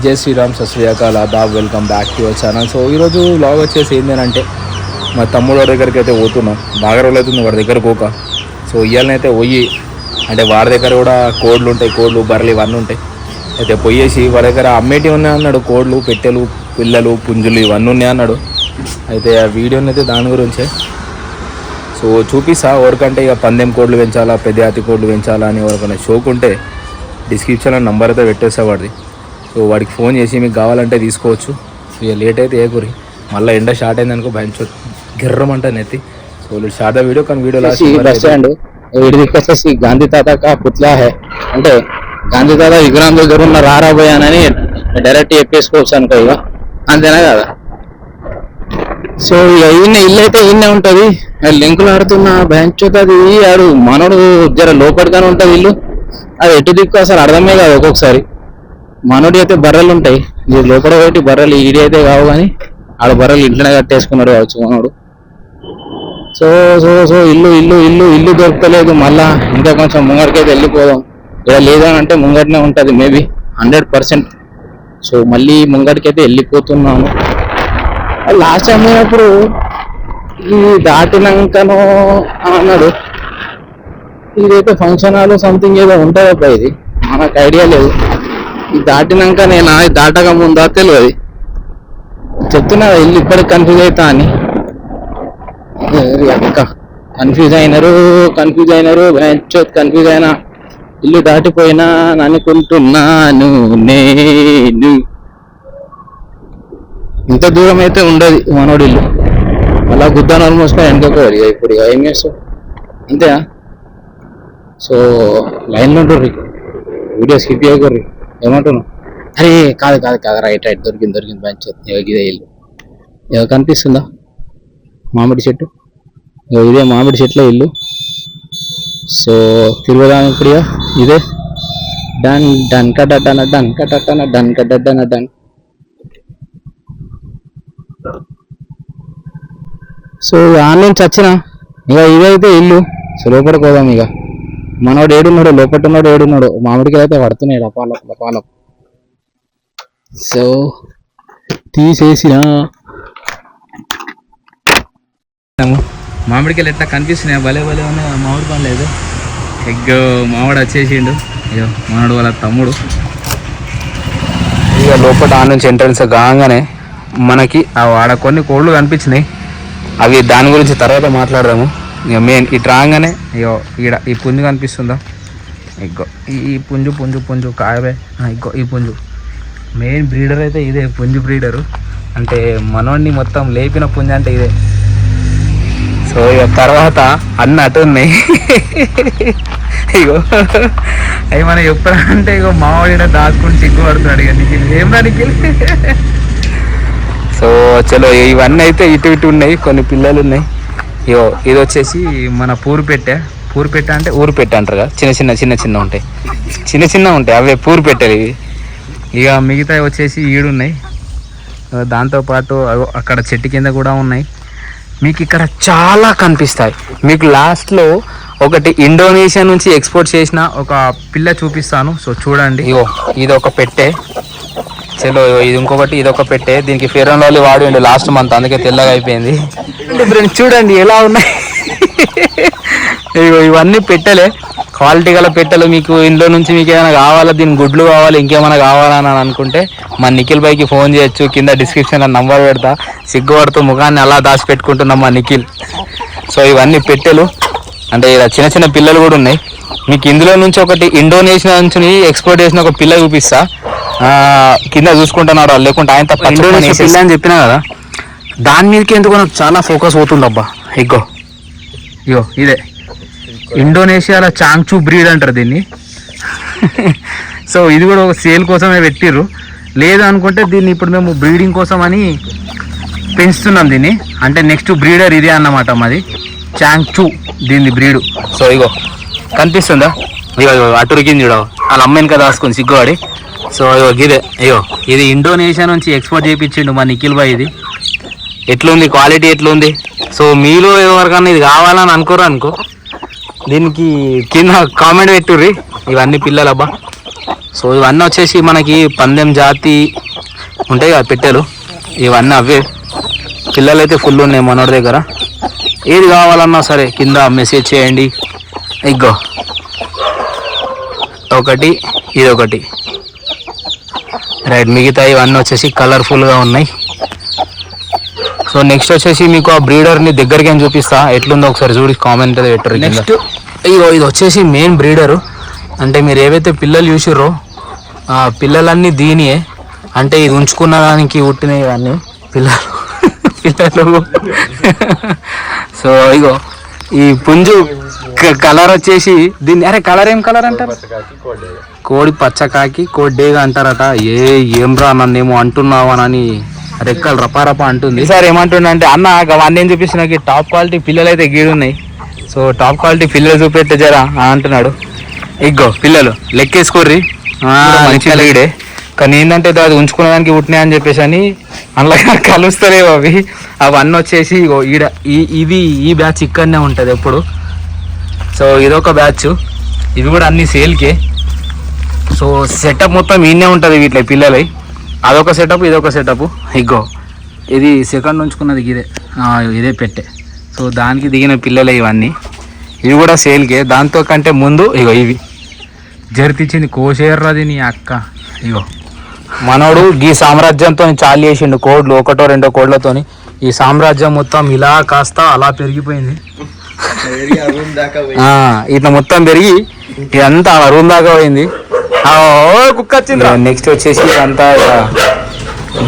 జై శ్రీరామ్, సత్ శ్రీ అకాల్, Aadab, welcome back to our channel. So ఈరోజు వ్లాగ్ వచ్చేసి ఏంటంటే మా తమ్ముడు వాడి దగ్గరికి అయితే పోతున్నాం. బాగా రోజులు అవుతుంది వాడి దగ్గర పోక. సో ఇవాళనైతే పోయి అంటే వాడి దగ్గర కూడా కోడ్లు ఉంటాయి, కోడ్లు బర్రెలు ఇవన్నీ ఉంటాయి. అయితే పోయేసి వాడి దగ్గర అమ్మేటివి ఉన్నాయి అన్నాడు. కోడ్లు, పెట్టెలు, పిల్లలు, పుంజులు ఇవన్నీ ఉన్నాయి అన్నాడు. అయితే ఆ వీడియోని అయితే దాని గురించే సో చూపిస్తా. ఎవరికంటే ఇక పందెం కోడ్లు పెంచాలా, పెద్ద జాతి కోడ్లు పెంచాలా అని ఎవరికైనా షోక్ ఉంటే డిస్క్రిప్షన్లో నంబర్ అయితే పెట్టేస్తా వాడిది. సో వాడికి ఫోన్ చేసి మీకు కావాలంటే తీసుకోవచ్చు. ఇక లేట్ అయితే ఏకూరి మళ్ళీ ఎండ స్టార్ట్ అయింది అనుకో భయం గిర్రమంటా నెత్తి. సో షార్ట్ వీడియో కానీ వీడియో వచ్చేసి గాంధీ తాత కా పుత్లా హే అంటే గాంధీ తాత విగ్రహం దగ్గర ఉన్న రారాబోయానని డైరెక్ట్ చెప్పేసుకోవచ్చు అనుకో. ఇక అంతేనా కదా. సో ఈయన ఇల్లు అయితే ఈయనే ఉంటది. లింకులు ఆడుతున్న బ్యాంక్ అది ఆడు మనోడు జర లోపలిగానే ఉంటది ఇల్లు. అది ఎటు దిక్కు అసలు అర్థమే కాదు ఒక్కొక్కసారి. మనోడి అయితే బర్రెలు ఉంటాయి, ఇది లోపల ఒకటి బర్రెలు ఈడి అయితే కావు కానీ ఆడ బర్రెలు ఇంట్లోనే కట్టేసుకున్నాడు కావచ్చు మనోడు. సో సో సో ఇల్లు ఇల్లు ఇల్లు ఇల్లు దొరకలేదు. మళ్ళా ఇంకా కొంచెం ముంగడికైతే వెళ్ళిపోదాం. ఇలా లేదని అంటే ముంగడినే ఉంటుంది మేబీ 100%. సో మళ్ళీ ముంగడికైతే వెళ్ళిపోతున్నాను. లాస్ట్ టైం అయినప్పుడు ఇది దాటినాకనో అన్నాడు. ఇదైతే ఫంక్షన్ హాల్ సంథింగ్ ఏదో ఉంటుంది అబ్బా, ఇది మనకు ఐడియా లేదు. ఇది దాటినాక నేను దాటక ముందా తెలియదు. చెప్తున్నా ఇల్లు ఇప్పటికి కన్ఫ్యూజ్ అవుతా అని. అక్క కన్ఫ్యూజ్ అయినారు కన్ఫ్యూజ్ అయినా ఇల్లు దాటిపోయినా అనుకుంటున్నాను నేను. ఇంత దూరం అయితే ఉండదు మనోడి ఇల్లు. అలా గుద్దాను ఆల్మోస్ట్ వెనకపోవాలి. ఇప్పుడు ఏం చేస్తావు అంతేనా. సో లైన్లో ఉంటుర్రి, వీడియో స్కిప్ చేయకూర్రి. ఏమంటున్నావు? అరే కాదు కాదు కాదు, రైట్ రైట్ దొరికింది బెంచ్. ఇదే ఇల్లు కనిపిస్తుందా? మామిడి చెట్టు, ఇదే మామిడి చెట్ల ఇల్లు. సో తిరుగుదాం ఇప్పుడు. ఇదే డన్ డన్ కట్టన డన్ కట్టన డన్ కట్టన డన్. సో ఆన్లైన్ చచ్చిన ఇక ఇదైతే ఇల్లు. సో లోపలికి పోదాం. ఇక మనోడు ఏడున్నాడు, లోపల ఉన్నాడు ఏడున్నాడు. మామిడికాయ అయితే పడుతున్నాయి లపాల. సో తీసేసిన మామిడికాయలు ఎట్లా కనిపిస్తున్నాయి, భలే భలే ఉన్నాయి. మామిడి పని లేదు. ఎగ్గో మామిడి వచ్చేసిండు. అయ్యో మనోడు వాళ్ళ తమ్ముడు. ఇక లోపల ఆ నుంచి ఎంట్రన్స్ కాగానే మనకి ఆడ కొన్ని కోళ్ళు కనిపించినాయి. అవి దాని గురించి తర్వాత మాట్లాడదాము. ఇక మెయిన్ ఇటు రాగానే ఇగో ఈడ ఈ పుంజు కనిపిస్తుందా? ఇగో ఈ పుంజు పుంజు పుంజు కాయవే. ఇగో ఈ పుంజు మెయిన్ బ్రీడర్ అయితే ఇదే, పుంజు బ్రీడరు. అంటే మనోడిని మొత్తం లేపిన పుంజు అంటే ఇదే. సో ఇక తర్వాత అన్నీ అటు ఉన్నాయి. ఇగో అవి మనం ఎప్పుడంటే ఇగో మావాడిన దాచుకుని సిగ్గుపడుతున్నాడు. ఇక నిఖిల్ ఏం రా నిఖిల్. సో చలో ఇవన్నీ అయితే ఇటు ఉన్నాయి. కొన్ని పిల్లలు ఉన్నాయి. ఇగో ఇది వచ్చేసి మన పూరు పెట్టే అంటే ఊరు పెట్టే అంటారు కదా. చిన్న ఉంటాయి అవే పూరు పెట్టేది ఇవి. ఇక మిగతా వచ్చేసి ఈడున్నాయి. దాంతోపాటు అక్కడ చెట్టు కింద కూడా ఉన్నాయి. మీకు ఇక్కడ చాలా కనిపిస్తాయి. మీకు లాస్ట్లో ఒకటి ఇండోనేషియా నుంచి ఎక్స్పోర్ట్ చేసిన ఒక పిల్ల చూపిస్తాను. సో చూడండి. ఇగో ఇది ఒక పెట్టే. చలో ఇది ఇంకొకటి, ఇది ఒక పెట్టే. దీనికి ఫెయిర్ అండ్ లవ్లీ వాడిండు లాస్ట్ మంత్, అందుకే తెల్లగా అయిపోయింది. ఫ్రెండ్స్ చూడండి ఎలా ఉన్నాయి. ఇవన్నీ పెట్టలే, క్వాలిటీ గల పెట్టెలు. మీకు ఇంట్లో నుంచి మీకు ఏమైనా కావాలా, దీని గుడ్లు కావాలి, ఇంకేమైనా కావాలని అనుకుంటే మా నిఖిల్ బైకి ఫోన్ చేయొచ్చు. కింద డిస్క్రిప్షన్లో నంబర్ పెడతా. సిగ్గుపడుతూ ముఖాన్ని అలా దాచిపెట్టుకుంటున్నాం మా నిఖిల్. సో ఇవన్నీ పెట్టెలు. అంటే ఇలా చిన్న పిల్లలు కూడా ఉన్నాయి. మీకు ఇందులో నుంచి ఒకటి ఇండోనేషియా నుంచి ఎక్స్పోర్ట్ చేసిన ఒక పిల్ల చూపిస్తా. కింద చూసుకుంటున్నాడు, లేకుంటే ఆయన తప్ప ఇండోనేషియా పిల్ల అని చెప్పినా కదా. దాని మీదకి ఎందుకు నాకు చాలా ఫోకస్ అవుతుంది అబ్బా. ఇగో ఇదే ఇండోనేషియాలో చాంగ్చూ బ్రీడ్ అంటారు దీన్ని. సో ఇది కూడా ఒక సేల్ కోసమే పెట్టిర్రు. లేదు అనుకుంటే దీన్ని ఇప్పుడు మేము బ్రీడింగ్ కోసం అని పెంచుతున్నాం దీన్ని. అంటే నెక్స్ట్ బ్రీడర్ ఇదే అన్నమాట మాది, చాంగ్చూ దీన్ని బ్రీడు. సో ఇగో కనిపిస్తుందా? ఇగో అటురికింది చూడ, వాళ్ళ అమ్మాయిని కదా దాసుకుని సిగ్గువాడి. సో ఇది ఇండోనేషియా నుంచి ఎక్స్పోర్ట్ చేయించిండు మా నిఖిల్ బాయ్. ఇది ఎట్లుంది, క్వాలిటీ ఎట్లుంది? సో మీలో ఎవరికన్నా ఇది కావాలని అనుకో దీనికి కింద కామెంట్ పెట్టుర్రి. ఇవన్నీ పిల్లలబ్బా. సో ఇవన్నీ వచ్చేసి మనకి పందెం జాతి ఉంటాయి కదా పెట్టెలు, ఇవన్నీ అవే. పిల్లలు అయితే ఫుల్ ఉన్నాయి మనోడి దగ్గర. ఏది కావాలన్నా సరే కింద మెసేజ్ చేయండి. ఇగ్గో ఒకటి, ఇదొకటి, రైట్. మిగతా ఇవన్నీ వచ్చేసి కలర్ఫుల్గా ఉన్నాయి. సో నెక్స్ట్ వచ్చేసి మీకు ఆ బ్రీడర్ని దగ్గరికి ఏం చూపిస్తా, ఎట్లుందో ఒకసారి చూడి కామెంట్ అయితే పెట్టరు. నెక్స్ట్ ఇది వచ్చేసి మెయిన్ బ్రీడరు. అంటే మీరు ఏవైతే పిల్లలు చూసిర్రో ఆ పిల్లలన్నీ దీనియే. అంటే ఇది ఉంచుకున్న దానికి పుట్టినవి ఇవన్నీ పిల్లలు. సో ఇగో ఈ పుంజు కలర్ వచ్చేసి దీన్ని, అరే కలర్ ఏం కలర్ అంటారు? కోడి పచ్చకాకి కోడ్డేగా అంటారట. ఏం రా నన్నేమో అంటున్నావా అని రెక్కలు రపారపా అంటుంది. సార్ ఏమంటుండే అంటే, అన్న అవన్నీ ఏం చూపిస్తున్నా, టాప్ క్వాలిటీ పిల్లలు అయితే గీడున్నాయి. సో టాప్ క్వాలిటీ పిల్లలు చూపెట్టే జరా అంటున్నాడు. ఇగ్గో పిల్లలు లెక్కేసుకోర్రి, మంచి లీడే. కానీ ఏంటంటే అది ఉంచుకునే దానికి పుట్టినాయి అని చెప్పేసి అని అందులో కలుస్తలేవు అవి. అవన్నీ వచ్చేసి ఇగో ఈడ ఈ బ్యాచ్ ఇక్కడనే ఉంటుంది ఎప్పుడు. సో ఇదొక బ్యాచ్, ఇవి కూడా అన్ని సేల్కే. సో సెటప్ మొత్తం ఈయనే ఉంటుంది వీటిలో పిల్లలై. అదొక సెటప్, ఇదొక సెటప్. ఇగో ఇది సెకండ్ ఉంచుకున్నది ఇదే పెట్టే. సో దానికి దిగిన పిల్లలే ఇవన్నీ. ఇవి కూడా సేల్కే. దాంతో కంటే ముందు ఇగో ఇవి జరిపించింది కోసేర్రది నీ అక్క. ఇగో మనోడు ఈ సామ్రాజ్యంతో చాలు చేసిండు కోడ్లు, ఒకటో రెండో కోడ్లతోని. ఈ సామ్రాజ్యం మొత్తం ఇలా కాస్త అలా పెరిగిపోయింది. ఇట్లా మొత్తం పెరిగి ఇదంతా రూమ్ దాకా పోయింది. కుక్క వచ్చింది. నెక్స్ట్ వచ్చేసి అంతా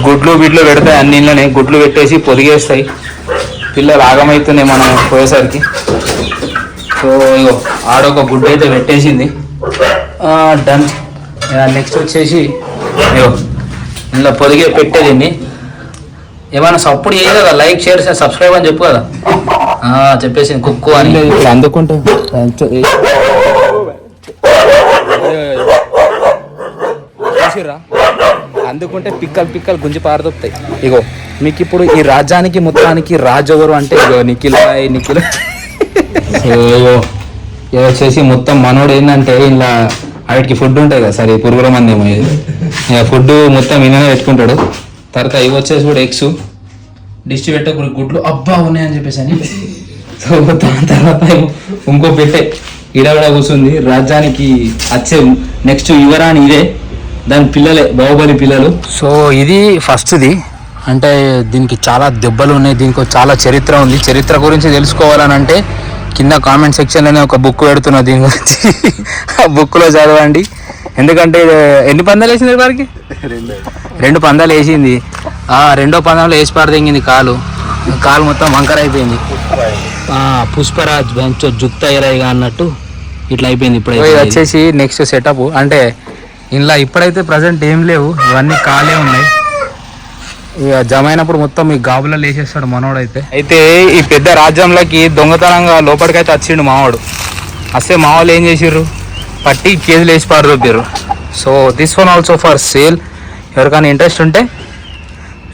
గుడ్లు పెడతాయి. అన్నింటిలోనే గుడ్లు పెట్టేసి పొదిగేస్తాయి. పిల్లలు ఆగమవుతున్నాయి మనం పోయేసరికి. సో ఇగో ఆడొక గుడ్డు అయితే పెట్టేసింది. డన్. నెక్స్ట్ వచ్చేసి ఇగో ఇందులో పొదిగే పెట్టేది. ఏమైనా సపోర్ట్ చేయ కదా, లైక్ షేర్ సబ్స్క్రైబ్ అని చెప్పు కదా. చెప్పేసింది కుక్కు అని. అందుకుంటే అందుకుంటే పిక్కలు గుంజి పారదొప్పుతాయి. ఇగో మీకు ఇప్పుడు ఈ రాజ్యానికి మొత్తానికి రాజు ఎవరు అంటే ఇగో నిఖిల్. ఇగో ఇది వచ్చేసి మొత్తం మనోడు ఏంటంటే ఇలా వాటికి ఫుడ్ ఉంటుంది కదా, సరే పురుగుల మంది ఏమో ఇది. ఇక ఫుడ్ మొత్తం ఈయననే పెట్టుకుంటాడు. తర్వాత ఇవి వచ్చేసి కూడా ఎగ్స్ డిష్ పెట్టే గుడ్లు అబ్బా ఉన్నాయని చెప్పేసి అని. సో దాని తర్వాత ఇంకో పెట్టే ఈడవిడ కూర్చుంది. రాజ్యానికి వచ్చే నెక్స్ట్ యువరాని ఇదే, దాని పిల్లలే బాహుబలి పిల్లలు. సో ఇది ఫస్ట్ది. అంటే దీనికి చాలా దెబ్బలు ఉన్నాయి, దీనికి చాలా చరిత్ర ఉంది. చరిత్ర గురించి తెలుసుకోవాలని అంటే కింద కామెంట్ సెక్షన్లోనే ఒక బుక్ పెడుతున్నా దీని గురించి. ఆ బుక్లో చదవండి. ఎందుకంటే ఎన్ని పందాలు వేసింది వారికి? 2 పందాలు వేసింది. రెండో పందంలో వేసి పారదెంగింది కాలు మొత్తం వంకర అయిపోయింది. పుష్పరాజ్ బెంచ్ జుక్త ఎరైగా అన్నట్టు ఇట్లా అయిపోయింది. ఇప్పుడు వచ్చేసి నెక్స్ట్ సెటప్ అంటే ఇలా ఇప్పుడైతే ప్రజెంట్ ఏం లేవు, ఇవన్నీ కాలే ఉన్నాయి. ఇక జమ అయినప్పుడు మొత్తం ఈ గాబులలో వేసేస్తాడు మనోడైతే. అయితే ఈ పెద్ద రాజ్యంలోకి దొంగతనంగా లోపలికైతే వచ్చిండు మావాడు. వస్తే మావాళ్ళు ఏం చేసిర్రు, పట్టి కేజీలు వేసి పారదొప్పారు. So this one also for sale. ఎవరికైనా ఇంట్రెస్ట్ ఉంటే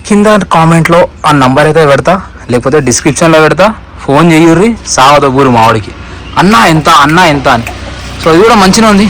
కింద కామెంట్లో ఆ నంబర్ అయితే పెడతా, లేకపోతే డిస్క్రిప్షన్లో పెడతా. ఫోన్ చేయుర్రి, సావదొబ్బూరు మావాడికి అన్న ఎంత అని. సో ఇది కూడా మంచిగా ఉంది.